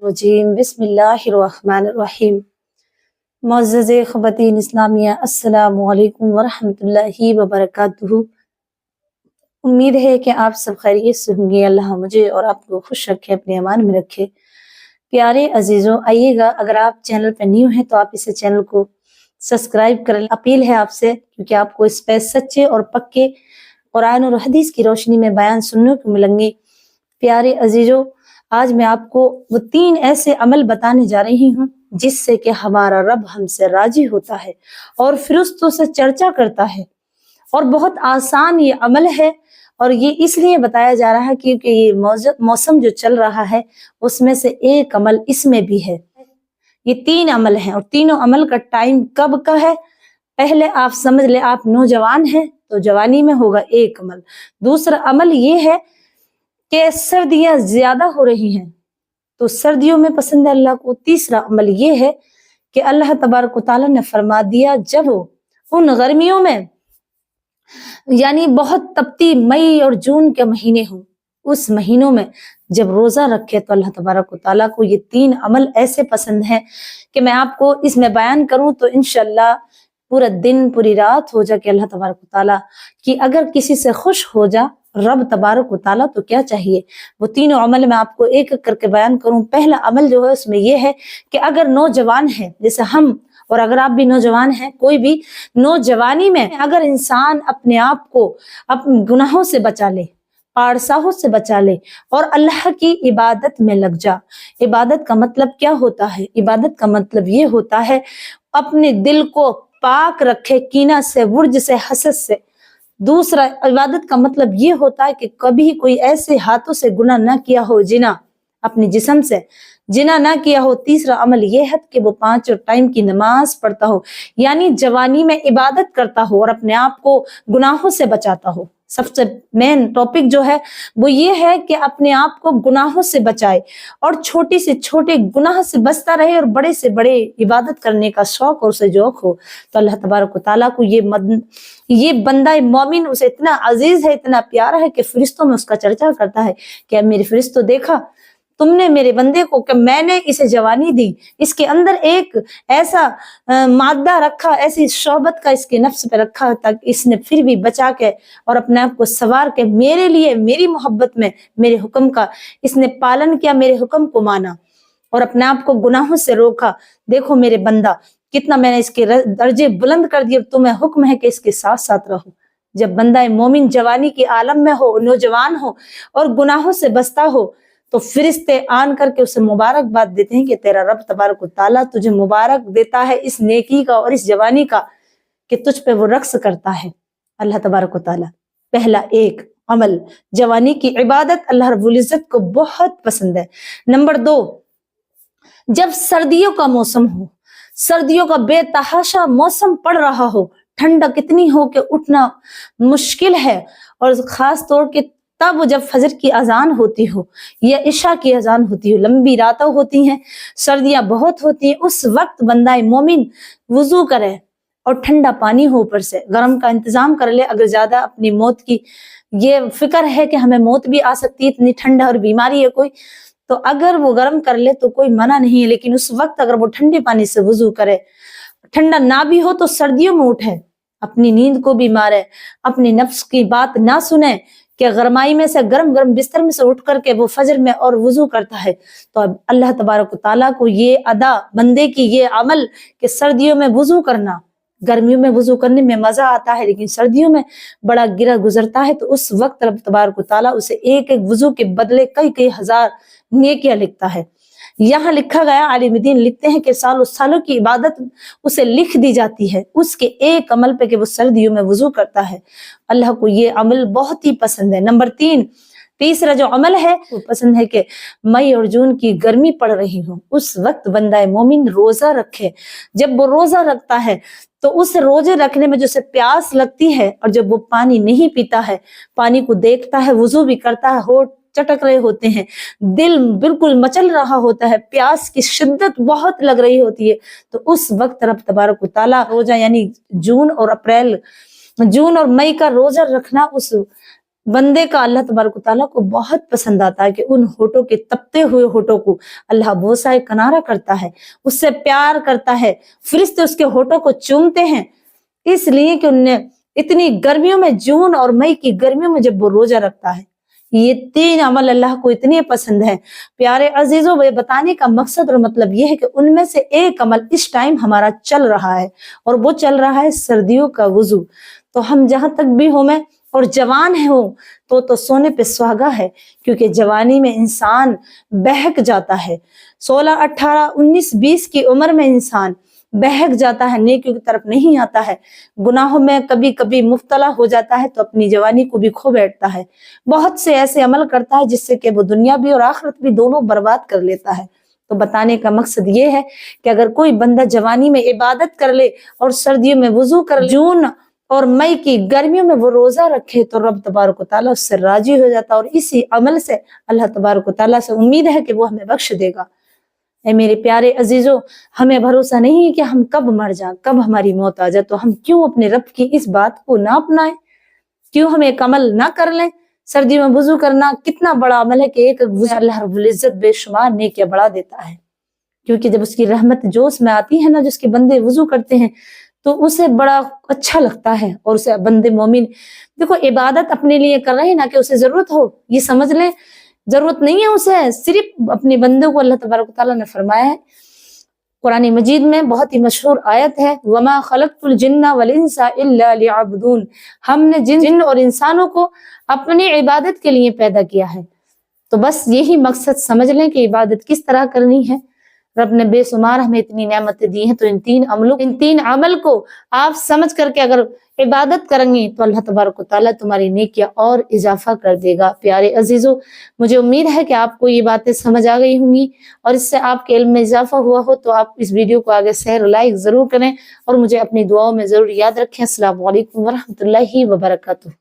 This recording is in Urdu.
الرجیم بسم اللہ الرحمن الرحیم۔ معزز خواتین اسلامیہ، السلام علیکم ورحمۃ اللہ وبرکاتہ۔ امید ہے کہ آپ سب خیریت سے ہوں گے۔ اللہ مجھے اور آپ کو خوش رکھے، اپنے امان میں رکھے۔ پیارے عزیزوں، آئیے گا، اگر آپ چینل پہ نیو ہیں تو آپ اس چینل کو سبسکرائب کر لیں۔ اپیل ہے آپ سے، کیونکہ آپ کو اس پہ سچے اور پکے قرآن اور حدیث کی روشنی میں بیان سننے کو ملیں گے۔ پیارے عزیزوں، آج میں آپ کو وہ 3 ایسے عمل بتانے جا رہی ہوں جس سے کہ ہمارا رب ہم سے راضی ہوتا ہے اور فرشتوں سے چرچا کرتا ہے، اور بہت آسان یہ عمل ہے۔ اور یہ اس لیے بتایا جا رہا ہے کیونکہ یہ موسم جو چل رہا ہے اس میں سے ایک عمل اس میں بھی ہے۔ یہ 3 عمل ہیں، اور تینوں عمل کا ٹائم کب کا ہے؟ پہلے آپ سمجھ لیں، آپ نوجوان ہیں تو جوانی میں ہوگا ایک عمل۔ دوسرا عمل یہ ہے کہ سردیاں زیادہ ہو رہی ہیں تو سردیوں میں پسند ہے اللہ کو۔ تیسرا عمل یہ ہے کہ اللہ تبارک و تعالیٰ نے فرما دیا جب ان گرمیوں میں، یعنی بہت تپتی مئی اور جون کے مہینے ہوں، اس مہینوں میں جب روزہ رکھے تو اللہ تبارک و تعالیٰ کو یہ 3 عمل ایسے پسند ہیں کہ میں آپ کو اس میں بیان کروں تو انشاءاللہ پورا دن پوری رات ہو جا کہ اللہ تبارک و تعالیٰ کہ اگر کسی سے خوش ہو جا رب تبارک و تعالیٰ تو کیا چاہیے۔ وہ 3 عمل میں آپ کو ایک ایک کر کے بیان کروں۔ پہلا عمل جو ہے اس میں یہ ہے کہ اگر نوجوان ہے، جیسے ہم، اور اگر آپ بھی نوجوان ہیں، کوئی بھی نوجوانی میں اگر انسان اپنے آپ کو اپنے گناہوں سے بچا لے، پارساہوں سے بچا لے اور اللہ کی عبادت میں لگ جا۔ عبادت کا مطلب کیا ہوتا ہے؟ عبادت کا مطلب یہ ہوتا ہے اپنے دل کو پاک رکھے کینہ سے، ورج سے، حسد سے۔ دوسرا عبادت کا مطلب یہ ہوتا ہے کہ کبھی کوئی ایسے ہاتھوں سے گناہ نہ کیا ہو، جنا اپنے جسم سے جنا نہ کیا ہو۔ تیسرا عمل یہ ہے کہ وہ 5 ٹائم کی نماز پڑھتا ہو، یعنی جوانی میں عبادت کرتا ہو اور اپنے آپ کو گناہوں سے بچاتا ہو۔ سب سے مین ٹاپک جو ہے وہ یہ ہے کہ اپنے آپ کو گناہوں سے بچائے اور چھوٹی سے چھوٹے گناہ سے بچتا رہے اور بڑے سے بڑے عبادت کرنے کا شوق اور اسے ذوق ہو۔ تو اللہ تبارک و تعالیٰ کو یہ بندہ مومن اسے اتنا عزیز ہے، اتنا پیارا ہے کہ فرشتوں میں اس کا چرچا کرتا ہے کہ میرے فرشتوں، دیکھا تم نے میرے بندے کو، کہ میں نے اسے جوانی دی، اس کے اندر ایک ایسا مادہ رکھا، ایسی شعبت کا اس کے نفس پہ رکھا تاکہ اس نے پھر بھی بچا کے اور اپنے آپ کو سوار کے میرے لیے، میری محبت میں، میرے حکم کا اس نے پالن کیا، میرے حکم کو مانا اور اپنے آپ کو گناہوں سے روکا۔ دیکھو میرے بندہ کتنا میں نے اس کے درجے بلند کر دیے، تمہیں حکم ہے کہ اس کے ساتھ ساتھ رہو۔ جب بندہ مومن جوانی کے عالم میں ہو، نوجوان ہو اور گناہوں سے بچتا ہو تو فرشتے آن کر کے اسے مبارکباد دیتے ہیں کہ تیرا رب تبارک و تعالیٰ تجھے مبارک دیتا ہے اس نیکی کا اور اس جوانی کا کہ تجھ پہ وہ رقص کرتا ہے اللہ تبارک و تعالیٰ۔ پہلا ایک عمل جوانی کی عبادت اللہ رب العزت کو بہت پسند ہے۔ نمبر 2، جب سردیوں کا موسم ہو، سردیوں کا بے تحاشا موسم پڑ رہا ہو، ٹھنڈک اتنی ہو کہ اٹھنا مشکل ہے، اور خاص طور کے تب جب فجر کی اذان ہوتی ہو یا عشاء کی اذان ہوتی ہو، لمبی راتیں ہوتی ہیں، سردیاں بہت ہوتی ہیں، اس وقت بندہ مومن وضو کرے اور ٹھنڈا پانی ہو، اوپر سے گرم کا انتظام کر لے۔ اگر زیادہ اپنی موت کی یہ فکر ہے کہ ہمیں موت بھی آ سکتی ہے، اتنی ٹھنڈا اور بیماری ہے کوئی، تو اگر وہ گرم کر لے تو کوئی منع نہیں ہے، لیکن اس وقت اگر وہ ٹھنڈے پانی سے وضو کرے، ٹھنڈا نہ بھی ہو تو سردیوں میں اٹھے، اپنی نیند کو بھی مارے، اپنی نفس کی بات نہ سنے کہ گرمائی میں سے گرم بستر میں سے اٹھ کر کے وہ فجر میں اور وضو کرتا ہے۔ تو اب اللہ تبارک و تعالیٰ کو یہ ادا، بندے کی یہ عمل کہ سردیوں میں وضو کرنا، گرمیوں میں وضو کرنے میں مزہ آتا ہے لیکن سردیوں میں بڑا گرا گزرتا ہے، تو اس وقت رب تبارک و تعالیٰ اسے ایک ایک وضو کے بدلے کئی ہزار نیکیاں لکھتا ہے۔ یہاں لکھا گیا، عالم دین لکھتے ہیں کہ سالوں کی عبادت اسے لکھ دی جاتی ہے اس کے ایک عمل پہ کہ وہ سردیوں میں وضو کرتا ہے۔ اللہ کو یہ عمل بہت ہی پسند ہے۔ نمبر 3، تیسرا جو عمل ہے وہ پسند ہے کہ مئی اور جون کی گرمی پڑ رہی ہو، اس وقت بندہ مومن روزہ رکھے۔ جب وہ روزہ رکھتا ہے تو اس روزے رکھنے میں جو اسے پیاس لگتی ہے، اور جب وہ پانی نہیں پیتا ہے، پانی کو دیکھتا ہے، وضو بھی کرتا ہے، ہونٹ چٹک رہے ہوتے ہیں، دل بالکل مچل رہا ہوتا ہے، پیاس کی شدت بہت لگ رہی ہوتی ہے، تو اس وقت رب تبارک و تعالیٰ روزہ، یعنی جون اور مئی کا روزہ رکھنا اس بندے کا اللہ تبارک و تعالیٰ کو بہت پسند آتا ہے کہ ان ہونٹوں کے تپتے ہوئے ہونٹوں کو اللہ بوسائے کنارہ کرتا ہے، اس سے پیار کرتا ہے، فرشتے اس کے ہونٹوں کو چومتے ہیں، اس لیے کہ ان نے اتنی گرمیوں میں، جون اور مئی کی گرمیوں میں جب وہ روزہ رکھتا ہے، یہ 3 عمل اللہ کو اتنے پسند ہے۔ پیارے عزیزوں، یہ بتانے کا مقصد اور مطلب یہ ہے کہ ان میں سے ایک عمل اس ٹائم ہمارا چل رہا ہے، اور وہ چل رہا ہے سردیوں کا وضو۔ تو ہم جہاں تک بھی ہوں میں اور جوان ہوں تو سونے پہ سہاگا ہے، کیونکہ جوانی میں انسان بہک جاتا ہے، 16، 18، 19، 20 کی عمر میں انسان بہک جاتا ہے، نیکیوں کی طرف نہیں آتا ہے، گناہوں میں کبھی کبھی مبتلا ہو جاتا ہے، تو اپنی جوانی کو بھی کھو بیٹھتا ہے، بہت سے ایسے عمل کرتا ہے جس سے کہ وہ دنیا بھی اور آخرت بھی دونوں برباد کر لیتا ہے۔ تو بتانے کا مقصد یہ ہے کہ اگر کوئی بندہ جوانی میں عبادت کر لے اور سردیوں میں وضو کر لے، جون اور مئی کی گرمیوں میں وہ روزہ رکھے، تو رب تبارک و تعالیٰ اس سے راضی ہو جاتا ہے، اور اسی عمل سے اللہ تبارک و تعالیٰ سے امید ہے کہ وہ ہمیں بخش دے گا۔ اے میرے پیارے عزیزوں، ہمیں بھروسہ نہیں ہے کہ ہم کب مر جائیں، کب ہماری موت آ جائے، تو ہم کیوں اپنے رب کی اس بات کو نہ اپنائیں، کیوں ہم ایک عمل نہ کر لیں؟ سردی میں وضو کرنا کتنا بڑا عمل ہے کہ ایک وضو اللہ رب العزت بے شمار نیکیاں بڑھا دیتا ہے، کیونکہ جب اس کی رحمت جوش میں آتی ہے نا، جس کے بندے وضو کرتے ہیں تو اسے بڑا اچھا لگتا ہے، اور اسے بندے مومن، دیکھو عبادت اپنے لیے کر رہے ہیں، نہ کہ اسے ضرورت ہو، یہ سمجھ لیں ضرورت نہیں ہے اسے، صرف اپنے بندوں کو اللہ تبارک و تعالیٰ نے فرمایا ہے قرآن مجید میں، بہت ہی مشہور آیت ہے، وَمَا خَلَقْتُ الْجِنَّ وَالْإِنسَ إِلَّا لِيَعْبُدُونَ، ہم نے جن اور انسانوں کو اپنی عبادت کے لیے پیدا کیا ہے۔ تو بس یہی مقصد سمجھ لیں کہ عبادت کس طرح کرنی ہے۔ رب نے بے شمار ہمیں اتنی نعمتیں دی ہیں، تو ان 3 عمل کو آپ سمجھ کر کے اگر عبادت کریں گے تو اللہ تبارک و تعالیٰ تمہاری نیکیاں اور اضافہ کر دے گا۔ پیارے عزیزوں، مجھے امید ہے کہ آپ کو یہ باتیں سمجھ آ گئی ہوں گی، اور اس سے آپ کے علم میں اضافہ ہوا ہو، تو آپ اس ویڈیو کو آگے شیئر اور لائک ضرور کریں، اور مجھے اپنی دعاؤں میں ضرور یاد رکھیں۔ السلام علیکم ورحمۃ اللہ وبرکاتہ۔